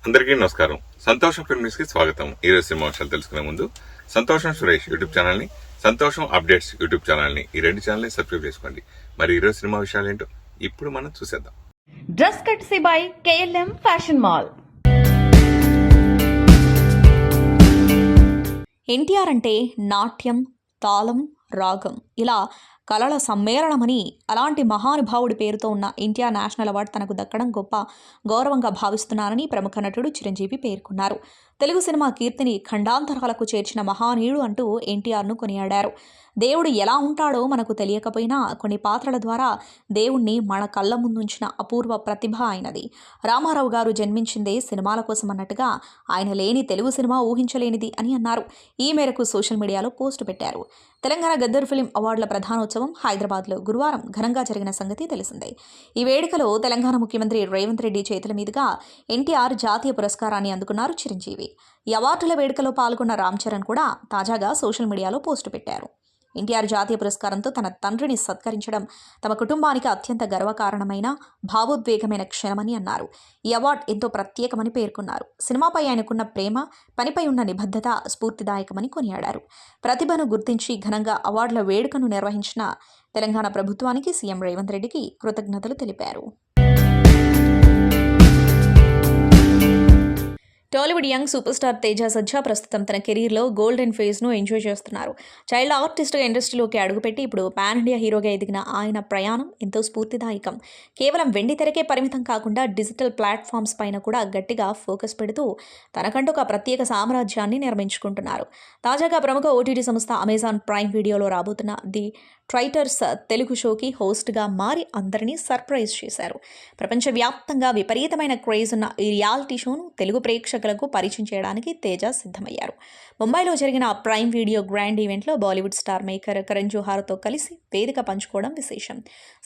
అందరికీ నమస్కారం. సంతోషం ఫిల్మ్ న్యూస్ కి స్వాగతం. ఈ రోజు సినిమా విషయాలు తెలుసుకునే ముందు సంతోషం సురేష్ యూట్యూబ్ ఛానల్ ని, సంతోషం అప్డేట్స్ యూట్యూబ్ ఛానల్ ని, ఈ రెండు ఛానల్ ని సబ్స్క్రైబ్ చేసుకోండి. మరి ఈ రోజు సినిమా విషయాలు ఏంటో ఇప్పుడు మనం చూసేద్దాం. Dress కట్సీ by KLM fashion mall. NTR అంటే నాట్యం, తాళం, రాగం ఇలా కళల సమ్మేళనమని, అలాంటి మహానుభావుడి పేరుతో ఉన్న ఎన్టీఆర్ నేషనల్ అవార్డు తనకు దక్కడం గొప్ప గౌరవంగా భావిస్తున్నానని ప్రముఖ నటుడు చిరంజీవి పేర్కొన్నారు. తెలుగు సినిమా కీర్తిని ఖండాంతరాలకు చేర్చిన మహానీయుడు అంటూ ఎన్టీఆర్ను కొనియాడారు. దేవుడు ఎలా ఉంటాడో మనకు తెలియకపోయినా కొన్ని పాత్రల ద్వారా దేవుణ్ణి మన కళ్ళ ముందుంచిన అపూర్వ ప్రతిభ ఆయనది. రామారావు గారు జన్మించిందే సినిమాల కోసం అన్నట్టుగా ఆయన లేని తెలుగు సినిమా ఊహించలేనిది అని అన్నారు. ఈ మేరకు సోషల్ మీడియాలో పోస్టు పెట్టారు. తెలంగాణ గద్దర్ ఫిల్మ్ అవార్డుల ప్రధానోత్సవం హైదరాబాద్లో గురువారం ఘనంగా జరిగిన సంగతి తెలిసిందే. ఈ వేడుకలో తెలంగాణ ముఖ్యమంత్రి రేవంత్ రెడ్డి చేతుల మీదుగా ఎన్టీఆర్ జాతీయ పురస్కారాన్ని అందుకున్నారు చిరంజీవి. ఈ అవార్డుల వేడుకలో పాల్గొన్న రామ్ చరణ్ కూడా తాజాగా సోషల్ మీడియాలో పోస్టు పెట్టారు. ఎన్టీఆర్ జాతీయ పురస్కారంతో తన తండ్రిని సత్కరించడం తమ కుటుంబానికి అత్యంత గర్వకారణమైన, భావోద్వేగమైన క్షణమని అన్నారు. ఈ అవార్డు ఎంతో ప్రత్యేకమని పేర్కొన్నారు. సినిమాపై ఆయనకున్న ప్రేమ, పనిపై ఉన్న నిబద్ధత స్ఫూర్తిదాయకమని కొనియాడారు. ప్రతిభను గుర్తించి ఘనంగా అవార్డుల వేడుకను నిర్వహించిన తెలంగాణ ప్రభుత్వానికి సీఎం రేవంత్ రెడ్డికి కృతజ్ఞతలు తెలిపారు. Tollywood young super star Teja Sajja ప్రస్తుతం తన కెరీర్లో గోల్డెన్ ఫేజ్ను ఎంజాయ్ చేస్తున్నారు. చైల్డ్ ఆర్టిస్ట్గా ఇండస్ట్రీలోకి అడుగుపెట్టి ఇప్పుడు పాన్ ఇండియా హీరోగా ఎదిగిన ఆయన ప్రయాణం ఎంతో స్ఫూర్తిదాయకం. కేవలం వెండి తెరకే పరిమితం కాకుండా డిజిటల్ ప్లాట్ఫామ్స్ పైన కూడా గట్టిగా ఫోకస్ పెడుతూ తనకంటూ ఒక ప్రత్యేక సామ్రాజ్యాన్ని నిర్మించుకుంటున్నారు. తాజాగా ప్రముఖ ఓటీటీ సంస్థ అమెజాన్ ప్రైమ్ వీడియోలో రాబోతున్న ది ట్రైటర్స్ తెలుగు షోకి హోస్ట్గా మారి అందరినీ సర్ప్రైజ్ చేశారు. ప్రపంచవ్యాప్తంగా విపరీతమైన క్రేజ్ ఉన్న ఈ రియాలిటీ షోను తెలుగు ప్రేక్షకులకు పరిచయం చేయడానికి తేజ సిద్ధమయ్యారు. ముంబైలో జరిగిన ప్రైమ్ వీడియో గ్రాండ్ ఈవెంట్లో బాలీవుడ్ స్టార్ మేకర్ కరణ్ జోహార్తో కలిసి వేదిక పంచుకోవడం విశేషం.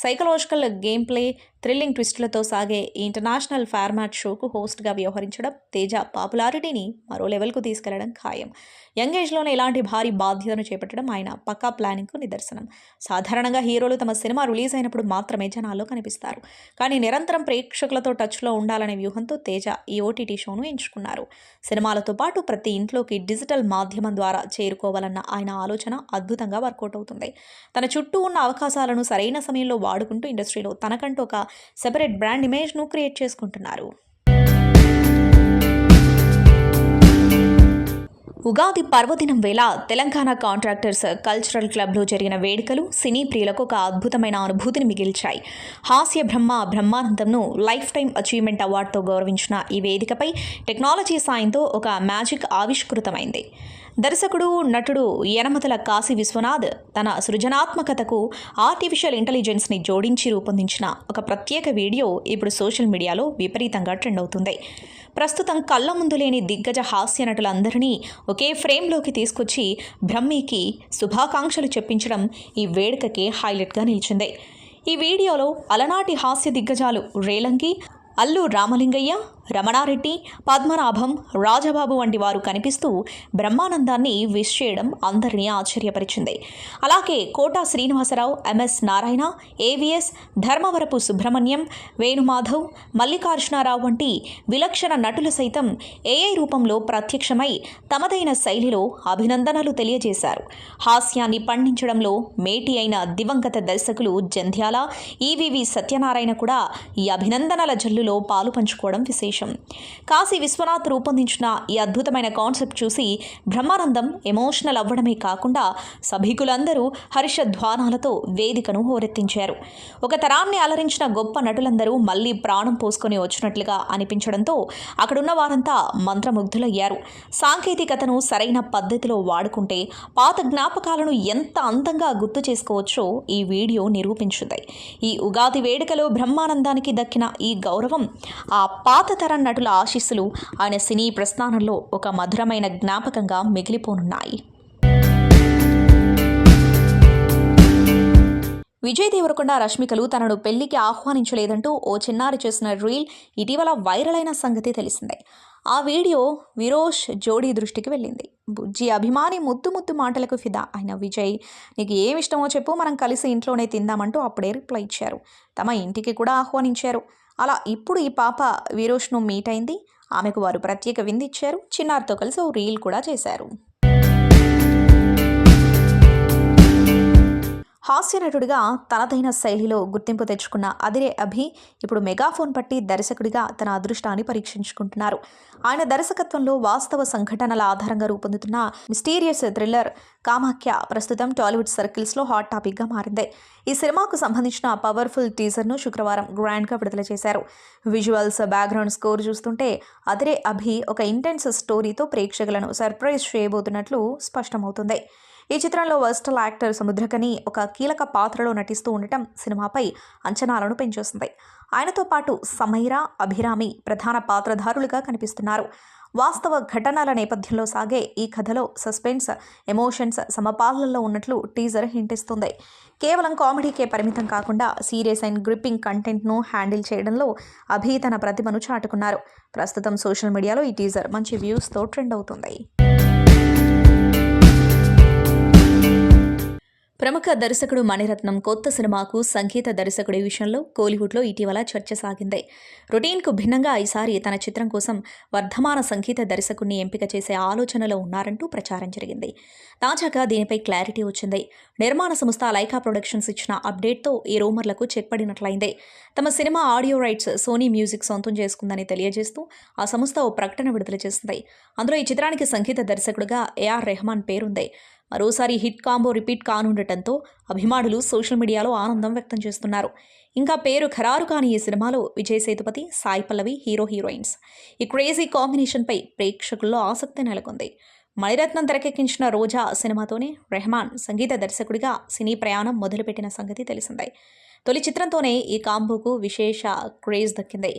సైకలాజికల్ గేమ్ ప్లే, థ్రిల్లింగ్ ట్విస్టులతో సాగే ఈ ఇంటర్నేషనల్ ఫార్మాట్ షోకు హోస్ట్గా వ్యవహరించడం తేజ పాపులారిటీని మరో లెవెల్కు తీసుకెళ్లడం ఖాయం. యంగ్ ఏజ్లోనే ఇలాంటి భారీ బాధ్యతను చేపట్టడం ఆయన పక్కా ప్లానింగ్కు నిదర్శనం. సాధారణంగా హీరోలు తమ సినిమా రిలీజ్ అయినప్పుడు మాత్రమే జనాల్లో కనిపిస్తారు. కానీ నిరంతరం ప్రేక్షకులతో టచ్లో ఉండాలనే వ్యూహంతో తేజ ఈ ఓటీటీ షోను ఎంచుకున్నారు. సినిమాలతో పాటు ప్రతి ఇంట్లోకి డిజిటల్ మాధ్యమం ద్వారా చేరుకోవాలన్న ఆయన ఆలోచన అద్భుతంగా వర్కౌట్ అవుతుంది. తన చుట్టూ ఉన్న అవకాశాలను సరైన సమయంలో వాడుకుంటూ ఇండస్ట్రీలో తనకంటూ ఒక సెపరేట్ బ్రాండ్ ఇమేజ్ను క్రియేట్ చేసుకుంటున్నారు. ఉగాది పర్వదినం వేళ తెలంగాణ కాంట్రాక్టర్స్ కల్చరల్ క్లబ్లో జరిగిన వేడుకలు సినీ ప్రియులకు ఒక అద్భుతమైన అనుభూతిని మిగిల్చాయి. హాస్య బ్రహ్మానందంను లైఫ్ టైం అచీవ్మెంట్ అవార్డుతో గౌరవించిన ఈ వేదికపై టెక్నాలజీ సాయంతో ఒక మ్యాజిక్ ఆవిష్కృతమైంది. దర్శకుడు, నటుడు యనమతల కాశీ విశ్వనాథ్ తన సృజనాత్మకతకు ఆర్టిఫిషియల్ ఇంటెలిజెన్స్ని జోడించి రూపొందించిన ఒక ప్రత్యేక వీడియో ఇప్పుడు సోషల్ మీడియాలో విపరీతంగా ట్రెండ్ అవుతుంది. ప్రస్తుతం కళ్ళ ముందు లేని దిగ్గజ హాస్య నటులందరినీ ఒకే ఫ్రేమ్లోకి తీసుకొచ్చి బ్రహ్మీకి శుభాకాంక్షలు చెప్పించడం ఈ వేడుకకే హైలైట్గా నిలిచింది. ఈ వీడియోలో అలనాటి హాస్య దిగ్గజాలు రేలంగి, అల్లు రామలింగయ్య, రమణారెడ్డి, పద్మనాభం, రాజబాబు వంటి వారు కనిపిస్తూ బ్రహ్మానందాన్ని విష్ చేయడం అందరినీ ఆశ్చర్యపరిచింది. అలాగే కోటా శ్రీనివాసరావు, MS నారాయణ, AVS, ధర్మవరపు సుబ్రహ్మణ్యం, వేణుమాధవ్, మల్లికార్జునరావు వంటి విలక్షణ నటులు సైతం AI రూపంలో ప్రత్యక్షమై తమదైన శైలిలో అభినందనలు తెలియజేశారు. హాస్యాన్ని పండించడంలో మేటి అయిన దివంగత దర్శకులు జంధ్యాల, EVV సత్యనారాయణ కూడా ఈ అభినందనల జల్లులో పాలు పంచుకోవడం విశేషం. కాశీ విశ్వనాథ్ రూపొందించిన ఈ అద్భుతమైన కాన్సెప్ట్ చూసి బ్రహ్మానందం ఎమోషనల్ అవ్వడమే కాకుండా సభికులందరూ హర్షధ్వానాలతో వేదికను హోరెత్తించారు. ఒక తరాన్ని అలరించిన గొప్ప నటులందరూ మళ్లీ ప్రాణం పోసుకొని వచ్చినట్లుగా అనిపించడంతో అక్కడున్న వారంతా మంత్రముగ్ధులయ్యారు. సాంకేతికతను సరైన పద్ధతిలో వాడుకుంటే పాత జ్ఞాపకాలను ఎంత అందంగా గుర్తు చేసుకోవచ్చో ఈ వీడియో నిరూపించింది. ఈ ఉగాది వేడుకలో బ్రహ్మానందానికి దక్కిన ఈ గౌరవం, ఆ పాత తరం నటుల ఆశీస్సులు ఆయన సినీ ప్రస్థానంలో ఒక మధురమైన జ్ఞాపకంగా మిగిలిపోనున్నాయి. విజయ్ దేవరకొండ, రష్మికలు తనను పెళ్లికి ఆహ్వానించలేదంటూ ఓ చిన్నారి చేసిన రీల్ ఇటీవల వైరల్ అయిన సంగతి తెలిసిందే. ఆ వీడియో విరోష్ జోడీ దృష్టికి వెళ్ళింది. బుజ్జి అభిమాని ముద్దు మాటలకు ఫిదా అయిన విజయ్, నీకు ఏమిష్టమో చెప్పు, మనం కలిసి ఇంట్లోనే తిందామంటూ అప్పుడే రిప్లై ఇచ్చారు. తమ ఇంటికి కూడా ఆహ్వానించారు. అలా ఇప్పుడు ఈ పాప విరోష్ను మీట్ అయింది. ఆమెకు వారు ప్రత్యేక విందిచ్చారు. చిన్నారితో కలిసి ఓ రీల్ కూడా చేశారు. హాస్యనటుడిగా తనదైన శైలిలో గుర్తింపు తెచ్చుకున్న అదిరే అభి ఇప్పుడు మెగాఫోన్ పట్టి దర్శకుడిగా తన అదృష్టాన్ని పరీక్షించుకుంటున్నారు. ఆయన దర్శకత్వంలో వాస్తవ సంఘటనల ఆధారంగా రూపొందుతున్న మిస్టీరియస్ థ్రిల్లర్ కామాఖ్య ప్రస్తుతం టాలీవుడ్ సర్కిల్స్లో హాట్ టాపిక్గా మారింది. ఈ సినిమాకు సంబంధించిన పవర్ఫుల్ టీజర్ను శుక్రవారం గ్రాండ్గా విడుదల చేశారు. విజువల్స్, బ్యాక్గ్రౌండ్ స్కోర్ చూస్తుంటే అదిరే అభి ఒక ఇంటెన్స్ స్టోరీతో ప్రేక్షకులను సర్ప్రైజ్ చేయబోతున్నట్లు స్పష్టమవుతుంది. ఈ చిత్రంలో వర్స్టల్ యాక్టర్ సముద్రకని ఒక కీలక పాత్రలో నటిస్తూ ఉండటం సినిమాపై అంచనాలను పెంచేస్తుంది. ఆయనతో పాటు సమైరా, అభిరామి ప్రధాన పాత్రధారులుగా కనిపిస్తున్నారు. వాస్తవ ఘటనల నేపథ్యంలో సాగే ఈ కథలో సస్పెన్స్, ఎమోషన్స్ సమపాలనలో ఉన్నట్లు టీజర్ హింటిస్తుంది. కేవలం కామెడీకే పరిమితం కాకుండా సీరియస్ అండ్ గ్రిప్పింగ్ కంటెంట్ను హ్యాండిల్ చేయడంలో అభి తన ప్రతిభను చాటుకున్నారు. ప్రస్తుతం సోషల్ మీడియాలో ఈ టీజర్ మంచి వ్యూస్తో ట్రెండ్ అవుతుంది. ప్రముఖ దర్శకుడు మణిరత్నం కొత్త సినిమాకు సంగీత దర్శకుడి విషయంలో కోలీవుడ్లో ఇటీవల చర్చ సాగింది. రొటీన్కు భిన్నంగా ఈసారి తన చిత్రం కోసం వర్ధమాన సంగీత దర్శకుడిని ఎంపిక చేసే ఆలోచనలో ఉన్నారంటూ ప్రచారం జరిగింది. తాజాగా దీనిపై క్లారిటీ వచ్చింది. నిర్మాణ సంస్థ లైకా ప్రొడక్షన్స్ ఇచ్చిన అప్డేట్తో ఈ రూమర్లకు చెక్ పడినట్లయింది. తమ cinema audio rights Sony Music సొంతం చేసుకుందని తెలియజేస్తూ ఆ సంస్థ ఓ ప్రకటన విడుదల చేసింది. అందులో ఈ చిత్రానికి సంగీత దర్శకుడిగా ఏఆర్ రెహమాన్ పేరుంది. మరోసారి హిట్ కాంబో రిపీట్ కానుండటంతో అభిమానులు సోషల్ మీడియాలో ఆనందం వ్యక్తం చేస్తున్నారు. ఇంకా పేరు ఖరారు కాని ఈ సినిమాలో విజయ్ సేతుపతి, సాయి పల్లవి హీరోయిన్స్. ఈ క్రేజీ కాంబినేషన్పై ప్రేక్షకుల్లో ఆసక్తి నెలకొంది. మణిరత్నం తెరకెక్కించిన రోజా సినిమాతోనే రెహమాన్ సంగీత దర్శకుడిగా సినీ ప్రయాణం మొదలుపెట్టిన సంగతి తెలిసిందే. తొలి చిత్రంతోనే ఈ కాంబోకు విశేష క్రేజ్ దక్కింది.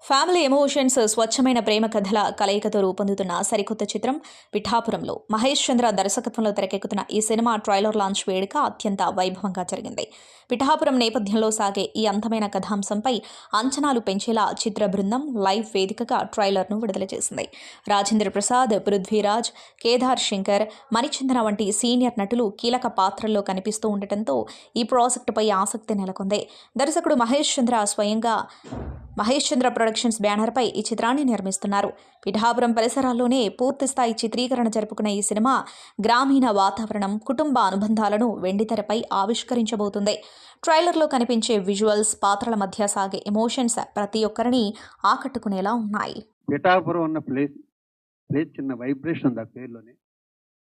ఫ్యామిలీ ఎమోషన్స్, స్వచ్ఛమైన ప్రేమ కథల కలయికతో రూపొందుతున్న సరికొత్త చిత్రం పిఠాపురంలో మహేష్ చంద్ర దర్శకత్వంలో తెరకెక్కుతున్న ఈ సినిమా ట్రైలర్ లాంచ్ వేడుక అత్యంత వైభవంగా జరిగింది. పిఠాపురం నేపథ్యంలో సాగే ఈ అందమైన కథాంశంపై అంచనాలు పెంచేలా చిత్ర బృందం లైవ్ వేదికగా ట్రైలర్ను విడుదల చేసింది. రాజేంద్ర ప్రసాద్, పృథ్వీరాజ్, కేదార్ శంకర్, మణిచంద్ర వంటి సీనియర్ నటులు కీలక పాత్రల్లో కనిపిస్తూ ఉండటంతో ఈ ప్రాజెక్టుపై ఆసక్తి నెలకొంది. దర్శకుడు మహేష్ చంద్ర స్వయంగా మహేష్ చంద్ర ప్రొడక్షన్స్ బ్యానర్పై ఈ చిత్రాన్ని నిర్మిస్తున్నారు. పిఠాపురం పరిసరాల్లోనే పూర్తిస్థాయి చిత్రీకరణ జరుపుకున్న ఈ సినిమా గ్రామీణ వాతావరణం, కుటుంబ అనుబంధాలను వెండితెరపై ఆవిష్కరించబోతుంది. ట్రైలర్లో కనిపించే విజువల్స్, పాత్రల మధ్య సాగే ఎమోషన్స్ ప్రతి ఒక్కరిని ఆకట్టుకునేలా ఉన్నాయి. పిఠాపురం ఉన్న ప్లేస్ చిన్న వైబ్రేషన్ ఉంది ఆ పేరులోనే.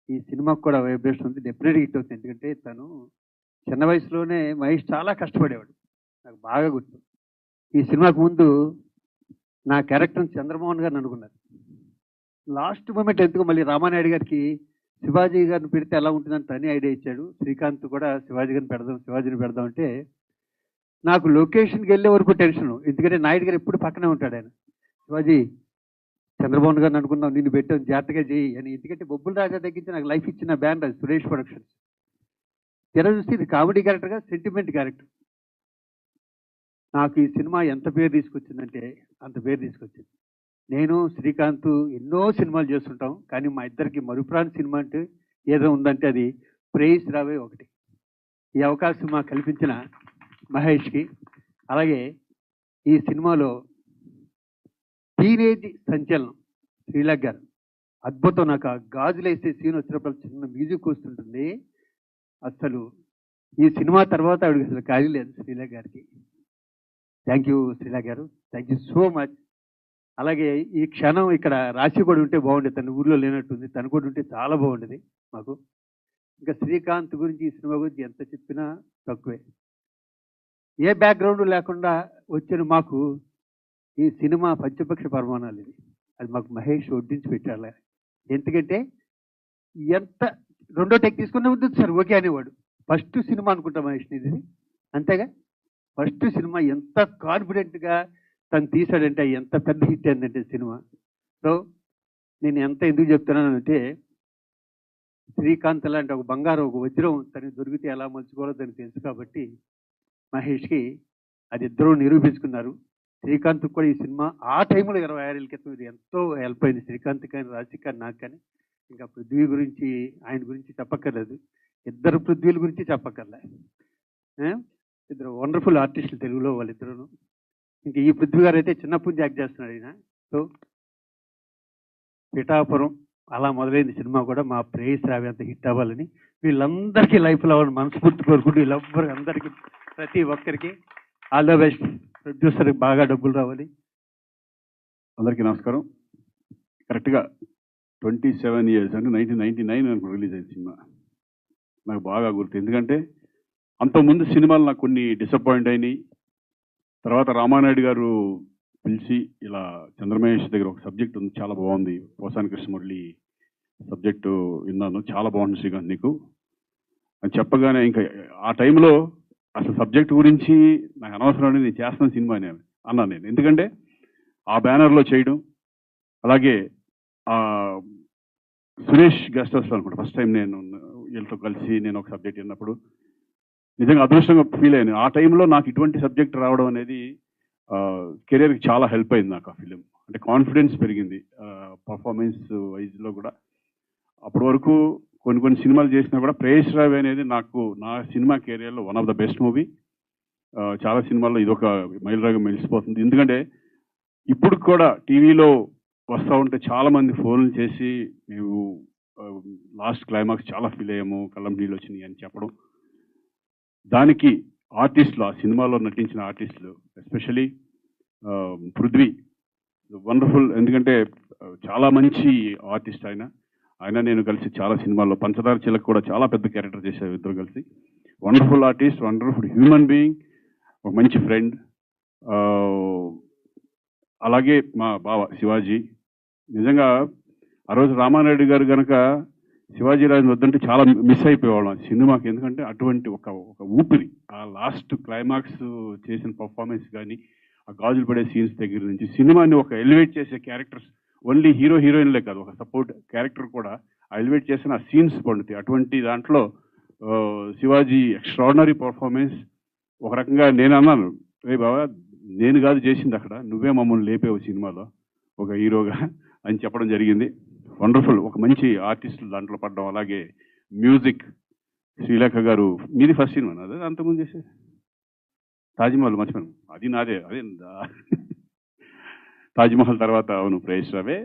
ఈ సినిమాకు కూడా వైబ్రేషన్ ఉంది. డెఫినెట్గా హిట్ అవుతుంది. ఎందుకంటే తను చిన్న వయసులోనే మహేష్ చాలా కష్టపడేవాడు, నాకు బాగా గుర్తు. ఈ సినిమాకు ముందు నా క్యారెక్టర్ చంద్రమోహన్ గారిని అనుకున్నారు. లాస్ట్ మూమెంట్ ఎందుకు మళ్ళీ రామానాయుడు గారికి శివాజీ గారిని పెడితే ఎలా ఉంటుందని తని ఐడియా ఇచ్చాడు. శ్రీకాంత్ కూడా శివాజీని పెడదాం అంటే నాకు లొకేషన్కి వెళ్ళే వరకు టెన్షన్. ఎందుకంటే నాయుడు గారు ఎప్పుడు పక్కనే ఉంటాడు. ఆయన శివాజీ చంద్రమోహన్ గారిని అనుకున్నాం, నిన్ను పెట్టాం, జాగ్రత్తగా చేయి అని. ఎందుకంటే బొబ్బుల రాజా తగ్గించి నాకు లైఫ్ ఇచ్చిన బ్యాండ్ అది సురేష్ ప్రొడక్షన్స్. తెర చూస్తే ఇది కామెడీ క్యారెక్టర్గా సెంటిమెంట్ క్యారెక్టర్. నాకు ఈ సినిమా ఎంత పేరు తీసుకొచ్చిందంటే అంత పేరు తీసుకొచ్చింది. నేను శ్రీకాంత్ ఎన్నో సినిమాలు చేస్తుంటాం, కానీ మా ఇద్దరికి మరుపురాని సినిమా అంటే ఏదో ఉందంటే అది ప్రేయస్ రావే ఒకటి. ఈ అవకాశం మాకు కల్పించిన మహేష్కి, అలాగే ఈ సినిమాలో టీనేజ్ సంచలనం శ్రీలాగ్ గారు అద్భుతం. నాకు ఆ గాజులు వేసే సీన్ వచ్చినప్పుడు చిన్న మ్యూజిక్ వస్తుంటుంది. అసలు ఈ సినిమా తర్వాత ఆవిడకి అసలు ఖాళీ లేదు శ్రీలాగ్ గారికి. థ్యాంక్ యూ శ్రీలాగ్ గారు, థ్యాంక్ యూ సో మచ్. అలాగే ఈ క్షణం ఇక్కడ రాశి కూడా ఉంటే బాగుండేది, తన ఊర్లో లేనట్టుంది, తను కూడా ఉంటే చాలా బాగుండేది మాకు. ఇంకా శ్రీకాంత్ గురించి, ఈ సినిమా గురించి ఎంత చెప్పినా తక్కువే. ఏ బ్యాక్గ్రౌండ్ లేకుండా వచ్చిన మాకు ఈ సినిమా పంచపక్ష పరమాణాలు. ఇది అది మాకు మహేష్ వడ్డించి పెట్టాలి. ఎందుకంటే ఎంత రెండో టెక్ తీసుకునే ఉంటుంది సార్ ఓకే అనేవాడు. ఫస్ట్ సినిమా అనుకుంటా మహేష్ ఇది, అంతేగా. ఫస్ట్ సినిమా ఎంత కాన్ఫిడెంట్గా తను తీశాడంటే ఎంత పెద్ద హిట్ అయిందంటే సినిమా. సో నేను ఎందుకు చెప్తున్నానంటే శ్రీకాంత్ లాంటి ఒక బంగారం, ఒక వజ్రం తనకి దొరికితే ఎలా మలుచుకోవాలో తనకు తెలుసు. కాబట్టి మహేష్కి అది ఇద్దరూ నిరూపించుకున్నారు. శ్రీకాంత్ కూడా ఈ సినిమా ఆ టైంలో 26 ఏళ్ళ క్రితం ఇది ఎంతో హెల్ప్ అయింది శ్రీకాంత్ కానీ, రాజశేఖర్ కానీ, నాకు కానీ. ఇంకా పృథ్వీ గురించి, ఆయన గురించి చెప్పక్కర్లేదు, ఇద్దరు పృథ్వీల గురించి చెప్పక్కర్లే. ఇద్దరు వండర్ఫుల్ ఆర్టిస్టులు తెలుగులో వాళ్ళిద్దరూ. ఇంకా ఈ పృథ్వీ గారు అయితే చిన్నప్పటి నుంచి యాక్ట్ చేస్తున్నాడు ఆయన. సో పిఠాపురం అలా మొదలైంది సినిమా కూడా మా ప్రేయస్ రావి అంత హిట్ అవ్వాలని వీళ్ళందరికీ లైఫ్లో అవ్వాలని మనస్ఫూర్తి కోరుకుంటూ వీళ్ళెవ్వరు అందరికీ ప్రతి ఒక్కరికి ఆల్ ద బెస్ట్. ప్రొడ్యూసర్కి బాగా డబ్బులు రావాలి. అందరికీ నమస్కారం. కరెక్ట్గా 27 years అంటే 1999 అనుకో రిలీజ్ అయిన సినిమా నాకు బాగా గుర్తు. ఎందుకంటే అంతకుముందు సినిమాలు నాకు కొన్ని డిసప్పాయింట్ అయినాయి. తర్వాత రామానాయుడు గారు పిలిచి ఇలా చంద్రమహేష్ దగ్గర ఒక సబ్జెక్ట్ ఉంది, చాలా బాగుంది, పోసాని కృష్ణమురళి సబ్జెక్టు విన్నాను, చాలా బాగుంది శ్రీకాంత్ నీకు అని చెప్పగానే ఇంకా ఆ టైంలో అసలు సబ్జెక్ట్ గురించి నాకు అనవసరం అని నేను చేస్తున్న సినిమా అన్నాను నేను. ఎందుకంటే ఆ బ్యానర్లో చేయడం, అలాగే సురేష్ గెస్ట్ హౌస్లో అనుకుంటా ఫస్ట్ టైం నేను వీళ్ళతో కలిసి నేను ఒక సబ్జెక్ట్ విన్నప్పుడు నిజంగా అదృష్టంగా ఫీల్ అయ్యాను. ఆ టైంలో నాకు ఇటువంటి సబ్జెక్ట్ రావడం అనేది కెరియర్కి చాలా హెల్ప్ అయింది నాకు. ఆ ఫిలిం అంటే కాన్ఫిడెన్స్ పెరిగింది పర్ఫార్మెన్స్ వైజ్లో కూడా. అప్పటి వరకు కొన్ని సినిమాలు చేసినా కూడా ప్రేయస్ రావి అనేది నాకు నా సినిమా కెరియర్లో one of the best movie. చాలా సినిమాల్లో ఇదొక మైలురాగా మెలిసిపోతుంది. ఎందుకంటే ఇప్పుడు కూడా టీవీలో వస్తూ ఉంటే చాలామంది ఫోన్లు చేసి మేము లాస్ట్ క్లైమాక్స్ చాలా ఫీల్ అయ్యాము, కళ్ళం నీళ్ళు వచ్చినాయి అని చెప్పడం. దానికి ఆర్టిస్టులు, ఆ సినిమాలో నటించిన ఆర్టిస్టులు ఎస్పెషలీ పృథ్వీ వండర్ఫుల్. ఎందుకంటే చాలా మంచి ఆర్టిస్ట్ ఆయన నేను కలిసి చాలా సినిమాల్లో పంచదార చిలక కూడా చాలా పెద్ద క్యారెక్టర్ చేశారు ఇద్దరు కలిసి. Wonderful artist, wonderful human being, ఒక మంచి ఫ్రెండ్. అలాగే మా బావ శివాజీ. నిజంగా ఆ రోజు రామానాయుడు గారు కనుక శివాజీరాజు వద్దంటే చాలా మిస్ అయిపోయేవాళ్ళం సినిమాకి. ఎందుకంటే అటువంటి ఒక ఊపిరి, ఆ లాస్ట్ క్లైమాక్స్ చేసిన పర్ఫార్మెన్స్ కానీ, ఆ గాజులు పడే సీన్స్ దగ్గర నుంచి సినిమాని ఒక ఎలివేట్ చేసే క్యారెక్టర్స్, ఓన్లీ హీరో హీరోయిన్లే కాదు, ఒక సపోర్ట్ క్యారెక్టర్ కూడా ఎలివేట్ చేసిన ఆ సీన్స్ పండుతాయి. అటువంటి దాంట్లో శివాజీ ఎక్స్ట్రాడినరీ పర్ఫార్మెన్స్. ఒక రకంగా నేను అన్నాను, రే బాబా నేను కాదు చేసింది అక్కడ, నువ్వే మమ్మల్ని లేపేవు సినిమాలో ఒక హీరోగా అని చెప్పడం జరిగింది. వండర్ఫుల్, ఒక మంచి ఆర్టిస్టులు దాంట్లో పడ్డం. అలాగే మ్యూజిక్ శ్రీలేఖ గారు, మీది ఫస్ట్ సినిమా అదే అంతకుముందు చేసే తాజ్మహల్ మర్చిపోయాను, అది నాదే, అదే తాజ్మహల్ తర్వాత అవును ప్రేయస్ రావే.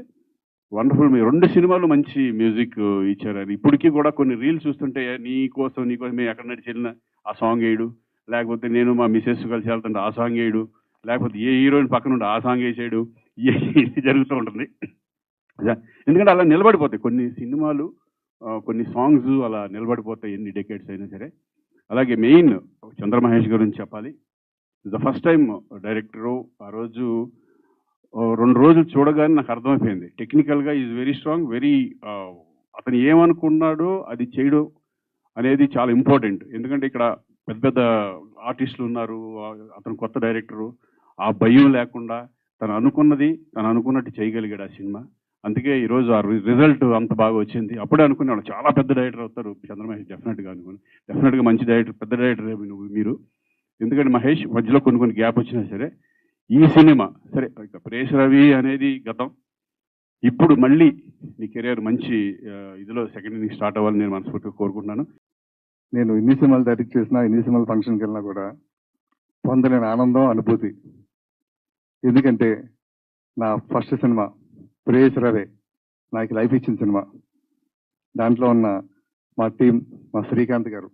వండర్ఫుల్, మీ 2 సినిమాలు మంచి మ్యూజిక్ ఇచ్చారు. ఇప్పటికీ కూడా కొన్ని రీల్స్ చూస్తుంటే నీకోసం మేము ఎక్కడ నడిచి వెళ్ళినా ఆ సాంగ్ వేయడు, లేకపోతే నేను మా మిసెస్ కలిసి వెళ్తుంటే ఆ సాంగ్ వేయడు, లేకపోతే ఏ హీరోయిన్ పక్కన ఉంటే ఆ సాంగ్ వేసాడు, ఇది జరుగుతూ ఉంటుంది. ఎందుకంటే అలా నిలబడిపోతాయి కొన్ని సినిమాలు, కొన్ని సాంగ్స్ అలా నిలబడిపోతాయి ఎన్ని డెకేడ్స్ అయినా సరే. అలాగే మెయిన్ చంద్రమహేష్ గురించి చెప్పాలి. The first time director. ఆ రోజు 2 రోజులు చూడగానే నాకు అర్థమైపోయింది, టెక్నికల్గా ఈజ్ వెరీ స్ట్రాంగ్, వెరీ అతను ఏమనుకున్నాడో అది చేయడం అనేది చాలా ఇంపార్టెంట్. ఎందుకంటే ఇక్కడ పెద్ద పెద్ద ఆర్టిస్టులు ఉన్నారు, అతను కొత్త డైరెక్టరు, ఆ భయం లేకుండా తను అనుకున్నట్టు చేయగలిగాడు ఆ సినిమా. అందుకే ఈరోజు ఆ రిజల్ట్ అంత బాగా వచ్చింది. అప్పుడే అనుకునేవాడు చాలా పెద్ద డైరెక్టర్ అవుతారు చంద్రమహేష్, డెఫినెట్గా మంచి డైరెక్టర్, పెద్ద డైరెక్టర్ మీరు. ఎందుకంటే మహేష్ మధ్యలో కొన్ని గ్యాప్ వచ్చినా సరే ఈ సినిమా సరే, ప్రేయస్ రావి అనేది గతం, ఇప్పుడు మళ్ళీ నీ కెరియర్ మంచి ఇదిలో సెకండ్ ఇన్నింగ్ స్టార్ట్ అవ్వాలని నేను మనస్ఫూర్తిగా కోరుకుంటున్నాను. నేను ఇన్ని సినిమాలు డైరెక్ట్ చేసినా, ఇన్ని సినిమాలు ఫంక్షన్కి వెళ్ళినా కూడా పొందలేని ఆనందం, అనుభూతి. ఎందుకంటే నా ఫస్ట్ సినిమా ప్రేయస్ రావే నాకు లైఫ్ ఇచ్చిన సినిమా. దాంట్లో ఉన్న మా టీం, మా శ్రీకాంత్ గారు,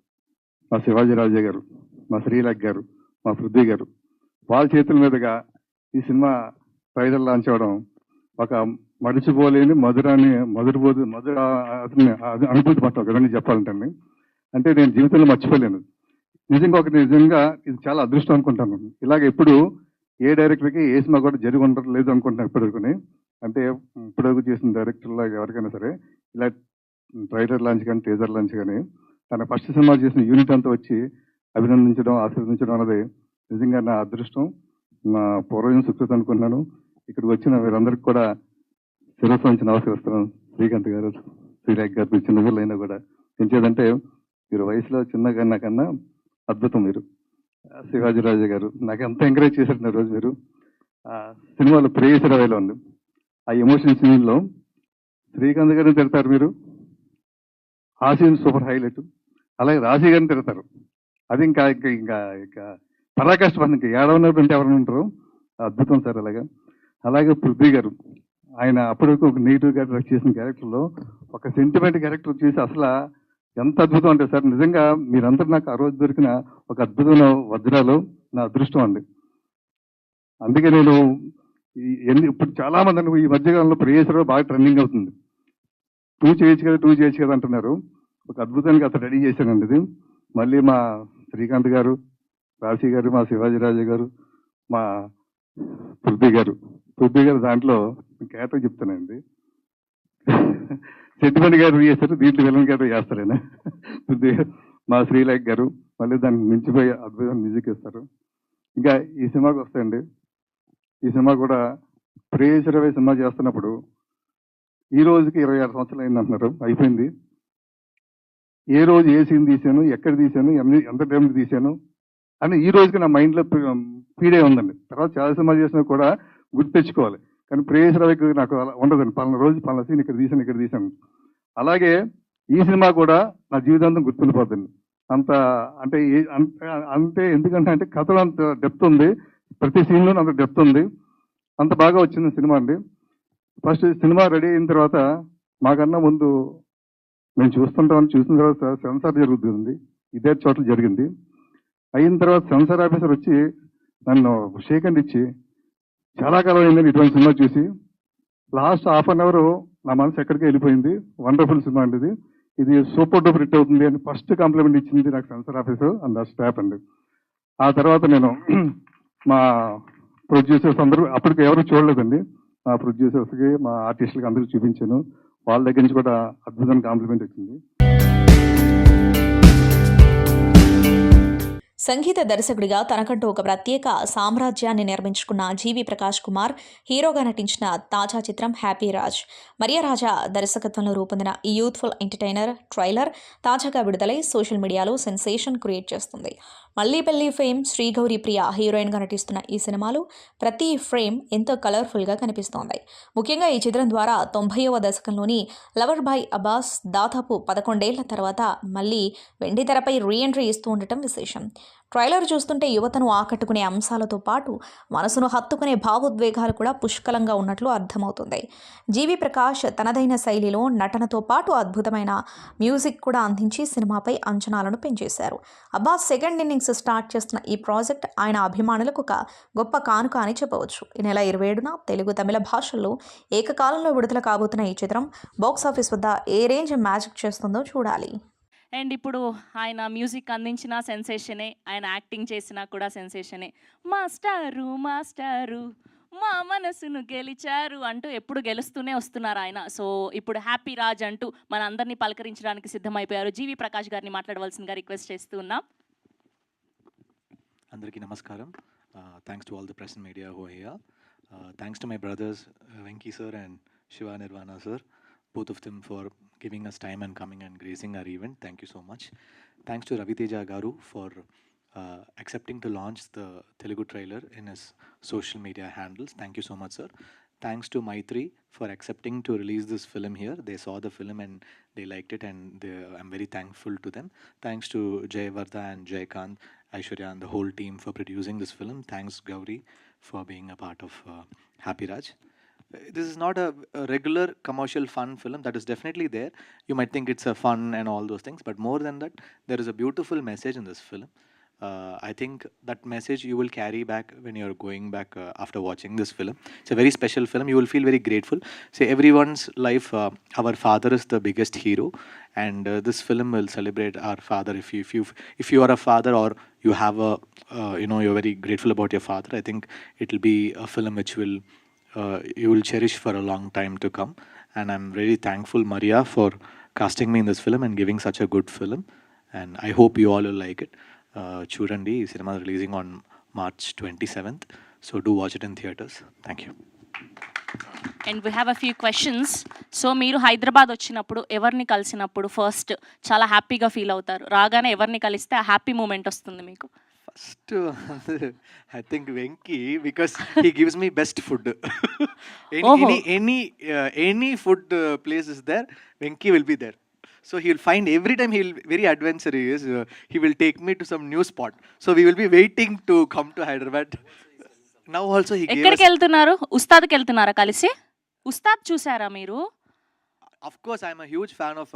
మా శివాజీరాజే గారు, మా శ్రీలేఖ గారు, మా పృథ్వీ గారు, వాళ్ళ చేతుల మీదుగా ఈ సినిమా ట్రైలర్ లాంచ్ అవ్వడం ఒక మడిచిపోలేని మధుర అనుభూతి పట్ల ఒక విధంగా చెప్పాలంటే, అంటే నేను జీవితంలో మర్చిపోలేను. నిజంగా ఇది చాలా అదృష్టం అనుకుంటాను. ఇలాగ ఎప్పుడు ఏ డైరెక్టర్కి ఏ సినిమా కూడా జరిగి ఉండలేదు అనుకుంటున్నాను ఇప్పటివరకు. అంటే ఇప్పటివరకు చేసిన డైరెక్టర్లో ఎవరికైనా సరే ఇలా ట్రైలర్ లాంచ్ కానీ టీజర్ లాంచ్ కానీ తన ఫస్ట్ సినిమా చేసిన యూనిట్ అంతా వచ్చి అభినందించడం, ఆశీర్వదించడం అనేది నిజంగా నా అదృష్టం, నా పూర్వజం సుకృతి అనుకున్నాను. ఇక్కడికి వచ్చిన వీరందరికీ కూడా శిరస్సు నుంచి నమస్కరిస్తున్నాను. శ్రీకాంత్ గారు, శ్రీలేఖ గారు, చిన్న ఊళ్ళో అయినా కూడా ఎంచేదంటే మీరు వయసులో చిన్నగా కన్నా అద్భుతం. మీరు శివాజీరాజు గారు నాకు ఎంత ఎంకరేజ్ చేశారు రోజు. మీరు సినిమాలో ప్రేయస్ రావేలో ఉంది, ఆ ఎమోషన్ సీన్లో శ్రీకాంత్ గారిని తిడతారు మీరు, ఆ సీన్ సూపర్ హైలైట్. అలాగే రాశి గారిని తిడతారు, అది ఇంకా ఇంకా ఇంకా పరాకాష్ట పని. ఇంకా ఏడవనప్పుడు అంటే ఎవరైనా ఉంటారు, అద్భుతం సార్. అలాగే పృథ్వీ గారు, ఆయన అప్పటివరకు ఒక నెగిటివ్ క్యారెక్టర్ చేసిన క్యారెక్టర్లో ఒక సెంటిమెంట్ క్యారెక్టర్ చేసి అసలు ఎంత అద్భుతం అంటే సార్, నిజంగా మీరందరూ నాకు ఆ రోజు దొరికిన ఒక అద్భుతమైన వజ్రాలు, నా అదృష్టం అండి. అందుకే నేను ఇప్పుడు చాలా మంది ఈ మధ్యకాలంలో ప్రేయసరావు బాగా ట్రెండింగ్ అవుతుంది. 2 చేయొచ్చు కదా అంటున్నారు. ఒక అద్భుతంగా అతను రెడీ చేశానండి ఇది. మళ్ళీ మా శ్రీకాంత్ గారు, రాశి గారు, మా శివాజీరాజు గారు, మా పృథ్వీ గారు దాంట్లో క్యారెక్టర్ చెప్తానండి. సెంటిమెంట్ గారు చేస్తారు, దీంట్లో విలన్ క్యారెక్టర్ చేస్తారు ఆయన. పృథ్వీ గారు, మా శ్రీలేఖ గారు మళ్ళీ దానికి మించిపోయి అద్భుతమైన మ్యూజిక్ ఇస్తారు. ఇంకా ఈ సినిమాకి వస్తాయండి. ఈ సినిమా కూడా ప్రేయసరవే సినిమా చేస్తున్నప్పుడు ఈ రోజుకి 26 సంవత్సరాలు అయింది అంటున్నారు, అయిపోయింది. ఏ రోజు ఏ సీన్ తీశాను, ఎక్కడ తీశాను, ఎంత టైంకి తీశాను అని ఈ రోజుకి నా మైండ్లో ఫీడే ఉందండి. తర్వాత చాలా సినిమాలు చేసినా కూడా గుర్తు తెచ్చుకోవాలి, కానీ ప్రేయసరవికి నాకు అలా ఉండదండి. పలానా రోజు పలానా సీన్ ఇక్కడ తీశాను. అలాగే ఈ సినిమా కూడా నా జీవితాంతం గుర్తుండిపోతుంది. అంత అంటే అంటే ఎందుకంటే కథలో అంత డెప్త్ ఉంది, ప్రతి సీన్లో అంత డెప్త్ ఉంది. అంత బాగా వచ్చింది సినిమా అండి. ఫస్ట్ సినిమా రెడీ అయిన తర్వాత మాకన్నా ముందు మేము చూసిన తర్వాత సెన్సార్ జరుగుతుంది, ఇదే చోట్ల జరిగింది. అయిన తర్వాత సెన్సార్ ఆఫీసర్ వచ్చి నన్ను షేక్ హ్యాండ్ ఇచ్చి, చాలా కాలం అయిందని ఇటువంటి సినిమా చూసి, లాస్ట్ హాఫ్ అన్ అవర్ నా మనసు ఎక్కడికి వెళ్ళిపోయింది. వండర్ఫుల్ సినిమా అండి ఇది సూపర్ డూపర్ హిట్ అవుతుంది అని ఫస్ట్ కాంప్లిమెంట్ ఇచ్చింది నాకు సెన్సార్ ఆఫీసర్ అండ్ స్టాఫ్ అండి. ఆ తర్వాత నేను మా ప్రొడ్యూసర్స్ అందరూ అప్పటికి ఎవరు చూడలేదండి. మా ప్రొడ్యూసర్స్కి, మా ఆర్టిస్టులకి అందరికీ చూపించాను. వాళ్ళ దగ్గర నుంచి కూడా అద్భుతమైన కాంప్లిమెంట్ వచ్చింది. సంగీత దర్శకుడిగా తనకంటూ ఒక ప్రత్యేక సామ్రాజ్యాన్ని నిర్మించుకున్న జీవి ప్రకాష్ కుమార్ హీరోగా నటించిన తాజా చిత్రం హ్యాపీ రాజ్. మరియా రాజా దర్శకత్వంలో రూపొందిన ఈ యూత్ఫుల్ ఎంటర్టైనర్ ట్రైలర్ తాజాగా విడుదలై సోషల్ మీడియాలో సెన్సేషన్ క్రియేట్ చేస్తుంది. మల్లీపల్లి ఫేమ్ శ్రీగౌరి ప్రియ హీరోయిన్గా నటిస్తున్న ఈ సినిమాలో ప్రతి ఫ్రేమ్ ఎంతో కలర్ఫుల్గా కనిపిస్తోంది. ముఖ్యంగా ఈ చిత్రం ద్వారా 90వ దశకంలోని లవర్ బాయ్ అబ్బాస్ దాదాపు 11 ఏళ్ల తర్వాత మళ్ళీ వెండితెరపై రీఎంట్రీ ఇస్తూ ఉండటం విశేషం. ట్రైలర్ చూస్తుంటే యువతను ఆకట్టుకునే అంశాలతో పాటు మనసును హత్తుకునే భావోద్వేగాలు కూడా పుష్కలంగా ఉన్నట్లు అర్థమవుతుంది. జీవి ప్రకాష్ తనదైన శైలిలో నటనతో పాటు అద్భుతమైన మ్యూజిక్ కూడా అందించి సినిమాపై అంచనాలను పెంచేశారు. అబ్బాస్ సెకండ్ ఇన్నింగ్స్ స్టార్ట్ చేస్తున్న ఈ ప్రాజెక్ట్ ఆయన అభిమానులకు ఒక గొప్ప కానుక అని చెప్పవచ్చు. ఈ నెల 27న తెలుగు, తమిళ భాషల్లో ఏకకాలంలో విడుదల కాబోతున్న ఈ చిత్రం బాక్సాఫీస్ వద్ద ఏ రేంజ్ మ్యాజిక్ చేస్తుందో చూడాలి. అండ్ ఇప్పుడు ఆయన మ్యూజిక్ అందించిన సెన్సేషనే, ఆయన యాక్టింగ్ చేసినా కూడా సెన్సేషనే. మాస్టారు మాస్టారు మా మనసును గెలిచారు అంటూ ఎప్పుడు గెలుస్తూనే వస్తున్నారు ఆయన. సో ఇప్పుడు హ్యాపీ రాజ్ అంటూ మన అందరినీ పలకరించడానికి సిద్ధమైపోయారు. జీవి ప్రకాష్ గారిని మాట్లాడవలసిందిగా రిక్వెస్ట్ చేస్తూ ఉన్నాం. అందరికీ నమస్కారం. Thanks to all the press and media who are here. Thanks to my brothers Venki sir and Shiva Nirvana sir, both of them, for giving us time and coming and gracing our event. Thank you so much. Thanks to Ravi Teja Garu for accepting to launch the Telugu trailer in his social media handles. Thank you so much, sir. Thanks to Maitri for accepting to release this film here. They saw the film and they liked it, and I'm very thankful to them. Thanks to Jayavardha and Jaykant, Aishwarya and the whole team for producing this film. Thanks Gauri for being a part of Happy Raj. This is not a regular commercial fun film. That is definitely there. You might think it's a fun and all those things, but more than that, there is a beautiful message in this film. I think that message you will carry back when you're going back after watching this film. It's a very special film. You will feel very grateful. Say everyone's life, our father is the biggest hero, and this film will celebrate our father. If you are a father, or you have a you're very grateful about your father, I think it will be a film which will you will cherish for a long time to come. And I'm really thankful, Maria, for casting me in this film and giving such a good film. And I hope you all will like it. Chudandi, cinema is releasing on March 27th. So do watch it in theaters. Thank you. And we have a few questions. So మీరు హైదరాబాద్ వచ్చినప్పుడు, ఎవరిని కలిసినప్పుడు first చాలా హ్యాపీగా feel అవుతారు? రాగానే ఎవరిని కలిస్తే ఆ హ్యాపీ మూమెంట్ వస్తుంది మీకు? First, I think Venki, because he gives me best food. Any food place is there, Venki will be there. So he will find every time, he will very adventurous. He will take me to some new spot. So we will be waiting to come to Hyderabad. Now also he gave ఎక్కడికి us, వెళ్తున్నారు? ఉస్తాద్కి వెళ్తున్నారా కలిసి? ఉస్తాద్ చూసారా మీరు? of course I'm a huge fan of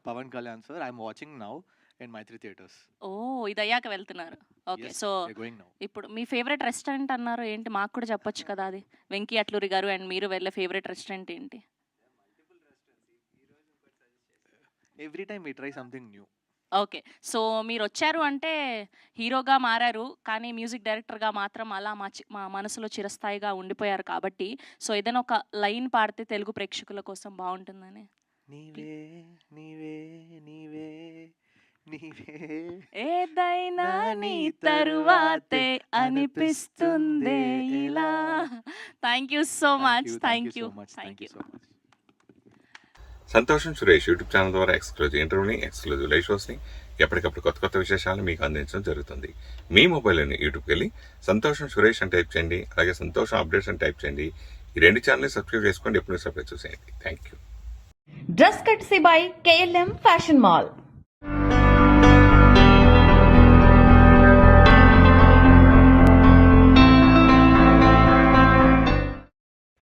Pavan Kalyan sir. I'm watching now in Maitri Theatres. ఓ, ఇది అయ్యాక వెళ్తున్నారు. Okay, Yes, so we're going now. ఇప్పుడు మీ ఫేవరెట్ రెస్టారెంట్ అన్నారు ఏంటి? మాకు కూడా చెప్పొచ్చు కదా అది. వెంకీ అట్లూరి గారు అండ్ మీరు వెళ్ళే ఫేవరెట్ రెస్టారెంట్ ఏంటి? Every time we try something new. Okay, so మీరు వచ్చారు అంటే హీరోగా మారారు, కానీ మ్యూజిక్ డైరెక్టర్గా మాత్రం అలా మా మనసులో చిరస్థాయిగా ఉండిపోయారు కాబట్టి, సో ఏదైనా ఒక లైన్ పాడితే తెలుగు ప్రేక్షకుల కోసం బాగుంటుందని. నీవే నీవే నీవే నీవే ఏదైనా నీ తరువాతే అనిపిస్తుందే ఇలా. Thank you so much. Thank you. Thank you so much. సంతోషం సురేష్ యూట్యూబ్ ఛానల్ ద్వారా ఎక్స్క్లూజివ్ ఇంటర్వ్యూని, ఎక్స్క్లూజివ్ లైవ్ షోస్ని, ఎప్పటికప్పుడు కొత్త కొత్త విశేషాలను మీకు అందించడం జరుగుతుంది. మీ మొబైల్లోని యూట్యూబ్కి వెళ్ళి సంతోషం సురేష్ అని టైప్ చేయండి, అలాగే సంతోషం అప్డేట్స్ అని టైప్ చేయండి. ఈ రెండు ఛానల్ని సబ్స్క్రైబ్ చేసుకోండి, ఎప్పుడు సబ్స్క్రైబ్ చూసేయండి. Thank you. Dress కట్సీ by KLM fashion mall.